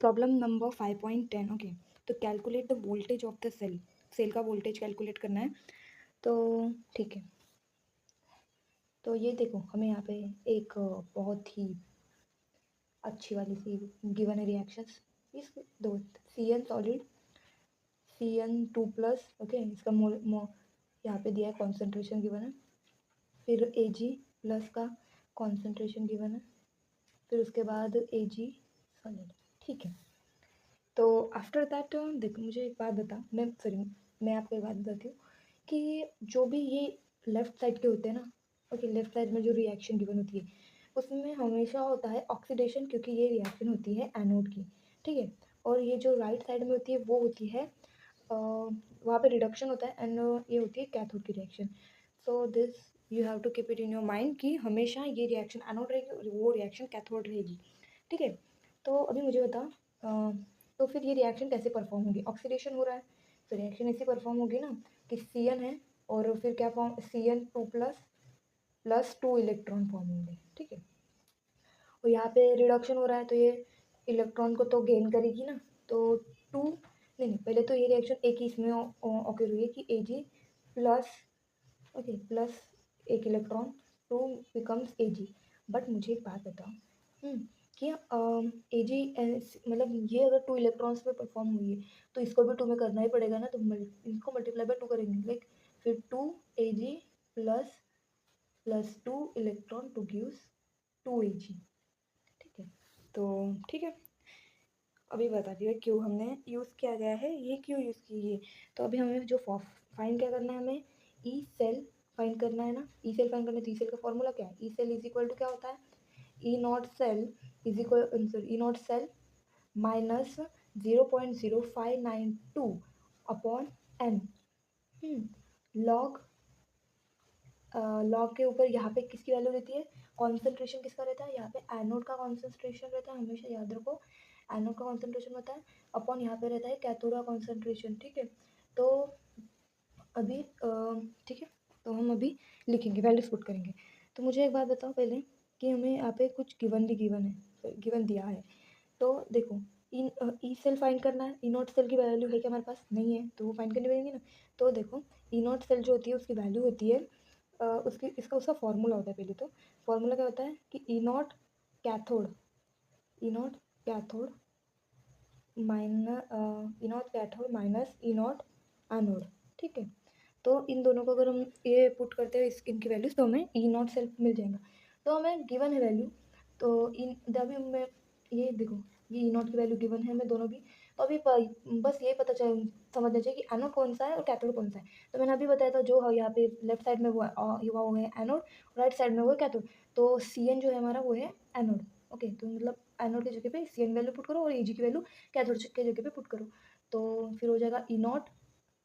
Problem number 5.10। Okay, तो calculate the voltage of the cell. Cell का voltage calculate करना है। तो ठीक है, तो ये देखो हमें यहाँ पे एक बहुत ही अच्छी वाली सी गिवन है रिएक्शंस। इस दो C N solid Cn2+। Okay, इसका यहाँ पे दिया है, कॉन्सेंट्रेशन गिवन है। फिर Ag+ का कॉन्सेंट्रेशन गिवन है। फिर उसके बाद Ag सॉलिड। ठीक है, तो आफ्टर दैट देखो मुझे एक बात बता, मैं आपको एक बात बताती हूँ कि जो भी ये लेफ़्ट साइड के होते हैं ना, ओके, लेफ़्ट साइड में जो रिएक्शन गिवन होती है उसमें हमेशा होता है ऑक्सीडेशन, क्योंकि ये रिएक्शन होती है एनोड की। ठीक है, और ये जो राइट साइड में होती है वो होती है वहाँ पे रिडक्शन होता है, एंड ये होती है कैथोड की reaction. So this you have to keep it in your mind कि हमेशा ये रिएक्शन एनोड रहेगी और वो रिएक्शन कैथोड रहेगी। ठीक है, तो अभी मुझे बता, तो फिर ये रिएक्शन कैसे परफॉर्म होगी? ऑक्सीडेशन हो रहा है तो रिएक्शन ऐसे परफॉर्म होगी ना कि Cn है और फिर क्या फॉर्म, Cn2+ 2 इलेक्ट्रॉन फॉर्म होंगे। ठीक है, और यहाँ पे रिडक्शन हो रहा है तो ये इलेक्ट्रॉन को तो गेन करेगी ना, तो टू नहीं, पहले तो ये रिएक्शन एक ही इसमें ऑकर हुई है कि Ag+, ओके, प्लस एक electron, to becomes Ag। But मुझे एक बात बताओ, कि Ag मतलब ये अगर 2 इलेक्ट्रॉन्स में परफॉर्म हुई है तो इसको भी 2 में करना ही पड़ेगा ना, तो इनको मल्टीप्लाई बाय 2 करेंगे, लाइक फिर 2Ag++2 electron two gives 2Ag। ठीक है, तो ठीक है, अभी बता दिया क्यों हमने यूज़ किया गया है, ये क्यों यूज़ की है। तो अभी हमें जो फाइंड क्या करना है, हमें ई सेल फाइंड करना है ना। ई सेल फाइंड करना है तो ई सेल का फॉर्मूला क्या है, E cell is equal to क्या होता है, E naught cell is equal, sorry, E naught cell minus 0.0592 upon n. Log log के ऊपर यहाँ पे किसकी वैल्यू रहती है, कॉन्सेंट्रेशन किसका रहता है, यहाँ पे एनोड का कॉन्सेंट्रेशन रहता है, हमेशा याद रखो एनोड का कॉन्सेंट्रेशन होता है, अपॉन यहाँ पे रहता है कैथोड का कॉन्सेंट्रेशन। ठीक है, तो अभी ठीक है, तो हम अभी लिखेंगे, वैल्यूज पुट करेंगे। तो मुझे एक बात बताओ पहले कि हमें यहाँ पे कुछ गिवन है, गिवन दिया है। तो देखो इन ई सेल फाइंड करना है, ई नॉट सेल की वैल्यू है क्या हमारे पास, नहीं है, तो वो फाइंड करनी पड़ेगी ना। तो देखो ई नॉट सेल जो होती है उसकी वैल्यू होती है उसकी उसका फार्मूला होता है। पहले तो फार्मूला क्या होता है कि E naught cathode, E naught cathode minus E naught anode. ठीक है, तो इन दोनों को अगर हम ये पुट करते हैं इनकी वैल्यूज तो हमें ई नॉट सेल मिल जाएगा। तो हमें गिवन है वैल्यू, तो इन अभी मैं ये देखो ये ई नॉट की वैल्यू गिवन है हमें दोनों भी। तो अभी बस ये पता चल समझना चाहिए कि एनोड कौन सा है और कैथोड कौन सा है। तो मैंने अभी बताया था जो है यहाँ पे लेफ्ट साइड में वो है वो है एनोड, राइट साइड में वो है कैथोड। तो Cn जो है हमारा वो है एनोड। ओके, तो मतलब एनोड की जगह पे Cn वैल्यू पुट करो और Ag की वैल्यू कैथोड की जगह पे पुट करो। तो फिर हो जाएगा ई नॉट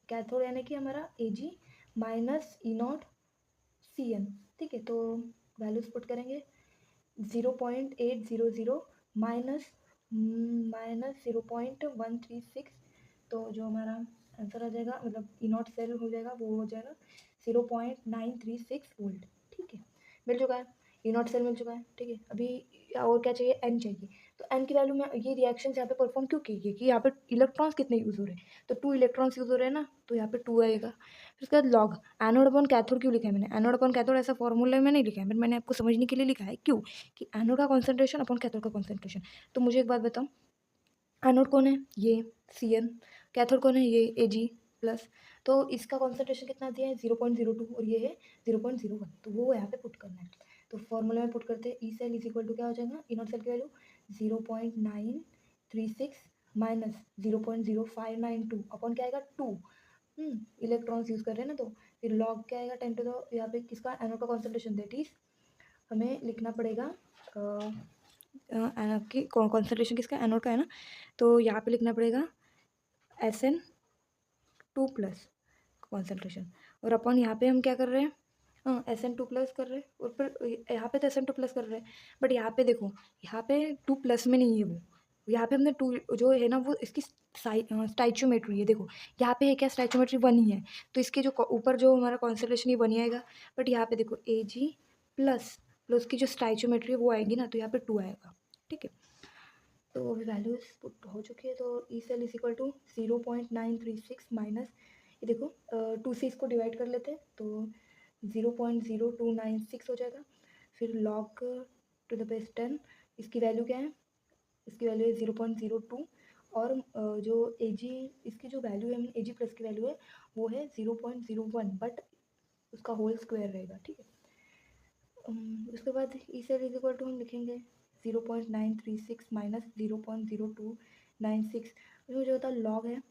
कैथोड यानी कि हमारा Ag minus E not Cn। ठीक है, तो वैल्यूज पुट करेंगे 0.800 माइनस 0.136। तो जो हमारा आंसर आ जाएगा, मतलब ई नॉट सेल हो जाएगा, वो हो जाएगा 0.936 वोल्ट। ठीक है, मिल चुका है, ई नॉट सेल मिल चुका है। ठीक है, अभी और क्या चाहिए, एन चाहिए। तो एन की वैल्यू में ये रिएक्शन यहाँ पे परफॉर्म क्यों की गई कि यहाँ पे इलेक्ट्रॉन्स कितने यूज़ हो रहे हैं, तो 2 इलेक्ट्रॉन्स यूज़ हो रहे हैं ना, तो यहाँ पे 2 आएगा। फिर उसके बाद लॉग एनोड अपॉन कैथोड क्यों लिखा है मैंने, एनोड अपॉन कैथोड ऐसा फॉर्मूला में नहीं लिखा है, मैंने आपको समझने के लिए लिखा है। क्यों कि एनोड का कॉन्सेंट्रेशन अपॉन कैथोड का कॉन्सेंट्रेशन। तो मुझे एक बात बताओ, एनोड कौन है, ये Cn, कैथोड कौन है, ये Ag+। तो इसका कॉन्सेंट्रेशन कितना दिया है 0.02 और ये है 0.01, तो वो यहाँ पे पुट करना है। तो फॉर्मूला में पुट करते हैं E cell is equal to क्या हो जाएगा, ई नॉट सेल की वैल्यू 0.936 माइनस 0.0592 अपॉन क्या आएगा 2। इलेक्ट्रॉन्स यूज़ कर रहे हैं ना, तो फिर लॉग क्या आएगा 10 टू द यहाँ पे किसका एनोड का कॉन्सेंट्रेशन, दैट इज हमें लिखना पड़ेगा की कॉन्सेंट्रेशन किसका, एनोड का है ना, तो यहाँ पे लिखना पड़ेगा Sn2+ कॉन्सेंट्रेशन, और अपन यहाँ पे हम क्या कर रहे हैं, Sn2+ कर रहे हैं, और फिर यहाँ पे तो Sn2+ कर रहे हैं, बट यहाँ पे देखो यहाँ पे 2+ में नहीं है वो, यहाँ पे हमने 2 जो है ना वो इसकी स्टाइचोमेट्री है, देखो यहाँ पे है क्या, स्टाइचोमेट्री 1 ही है, तो इसके जो ऊपर जो हमारा कॉन्सेंट्रेशन ये 1 ही आएगा। बट यहाँ पे देखो Ag+ प्लस की जो स्टाइचोमेट्री है वो आएगी ना, तो यहाँ पे 2 आएगा। ठीक है, तो अभी वैल्यूज पुट हो चुकी है। तो E cell is equal to 0.936 minus, ये देखो 2 से इसको डिवाइड कर लेते हैं तो 0.0296 हो जाएगा। फिर लॉग टू द बेस 10, इसकी वैल्यू क्या है, इसकी वैल्यू है 0.02। और जो ए जी, इसकी जो वैल्यू है ए जी प्लस की वैल्यू है वो है 0.01, बट उसका होल स्क्वायर रहेगा, ठीक है। उसके बाद E cell is equal to हम लिखेंगे 0.936 माइनस 0.0296, जो होता है लॉग है।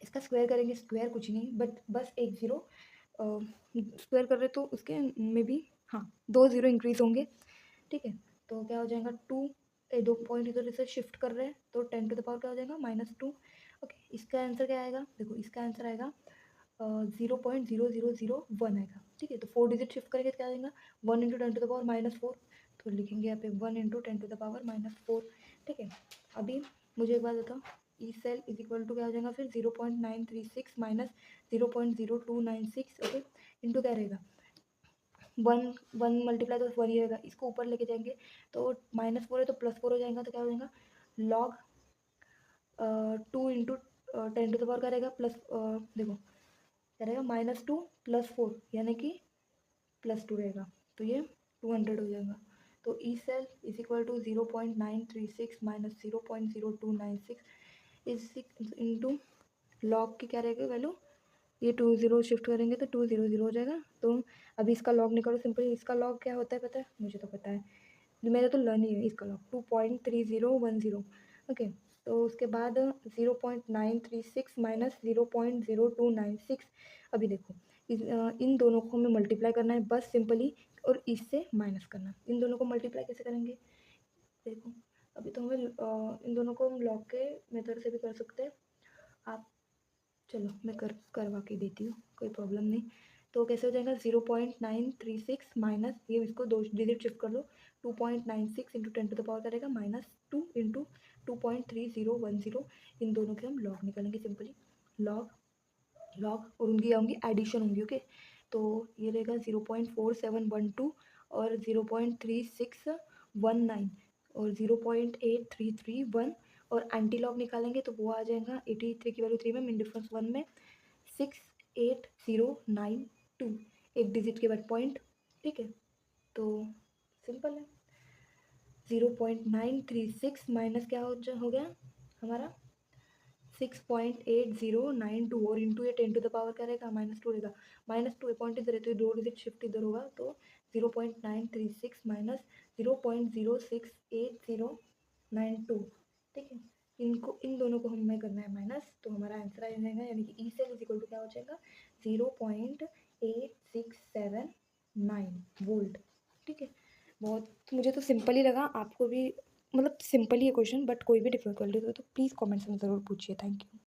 इसका स्क्वायर करेंगे, स्क्वायर कुछ नहीं बट बस एक ज़ीरो स्क्वायर कर रहे तो उसके में भी हाँ 2 ज़ीरो इंक्रीज होंगे, ठीक है। तो क्या हो जाएगा 2, 2 पॉइंट इधर इसे शिफ्ट कर रहे हैं तो 10 टू द पावर क्या हो जाएगा -2। ओके, इसका आंसर क्या आएगा, देखो इसका आंसर आएगा 0.0001 आएगा, ठीक है। तो 4 डिजिट शिफ्ट करेंगे तो क्या आ जाएगा 1 इंटू 10 टू द पावर -4, तो लिखेंगे यहाँ पे 1 इंटू 10 टू द पावर -4, ठीक है। अभी मुझे एक बात बताओ, E cell is equal to क्या हो जाएगा फिर 0.936 माइनस 0.0296, ओके, इंटू क्या रहेगा 1, 1 मल्टीप्लाई तो 1 ही रहेगा, इसको ऊपर लेके जाएंगे तो -4 है तो +4 हो जाएगा, तो क्या हो जाएगा log 2 into 10 to the power क्या रहेगा प्लस देखो क्या रहेगा -2 + 4 यानी कि +2 रहेगा, तो ये 200 हो जाएगा। तो E cell is equal to 0.936 minus 0.0296 is into log की क्या रहेगा वैल्यू, ये 2 ज़ीरो शिफ्ट करेंगे तो 200 हो जाएगा। तो अभी इसका लॉग निकालो सिंपली, इसका लॉग क्या होता है पता है, मुझे तो पता है, मेरा तो लर्न ही है इसका लॉग 2.3010, ओके। तो उसके बाद 0.936 माइनस 0.0296, अभी देखो इन दोनों को हमें मल्टीप्लाई करना है बस सिंपली, और इससे माइनस करना है। इन दोनों को मल्टीप्लाई कैसे करेंगे, देखो अभी तो हमें इन दोनों को हम लॉग के मेथड से भी कर सकते हैं, आप चलो मैं करवा के देती हूँ, कोई प्रॉब्लम नहीं। तो कैसे हो जाएगा 0.936 माइनस, ये इसको 2 डिजिट शिफ्ट कर लो, 2.96 इंटू 10 टू द पावर करेगा -2 इंटू 2.3010, इन दोनों के हम लॉग निकालेंगे सिंपली, लॉग लॉग और उनकी क्या होंगी एडिशन होंगी, ओके। तो ये रहेगा 0.4712 और 0.3619 और 0.8331, और एंटी लॉग निकालेंगे तो वो आ जाएगा 83 की वैल्यू 3 में, मिन डिफरेंस 1 में 68092, एक डिजिट के बाद पॉइंट, ठीक है। तो सिंपल है, 0.936 माइनस क्या हो गया हमारा 6.8092, और इंटू ये 10 टू द पावर क्या रहेगा -2 रहेगा, -2 पॉइंट इधर है तो 2 डिजिट शिफ्ट इधर होगा, तो 0.936 माइनस 0.068092, ठीक है। इनको इन दोनों को हमें करना है माइनस, तो हमारा आंसर आ जाएगा, यानी कि E cell is equal to क्या हो जाएगा 0.8679 वोल्ट, ठीक है। बहुत मुझे तो सिंपल ही लगा, आपको भी मतलब सिंपल ही है क्वेश्चन, बट कोई भी डिफिकल्टी हो तो प्लीज़ कमेंट्स में ज़रूर पूछिए। Thank you.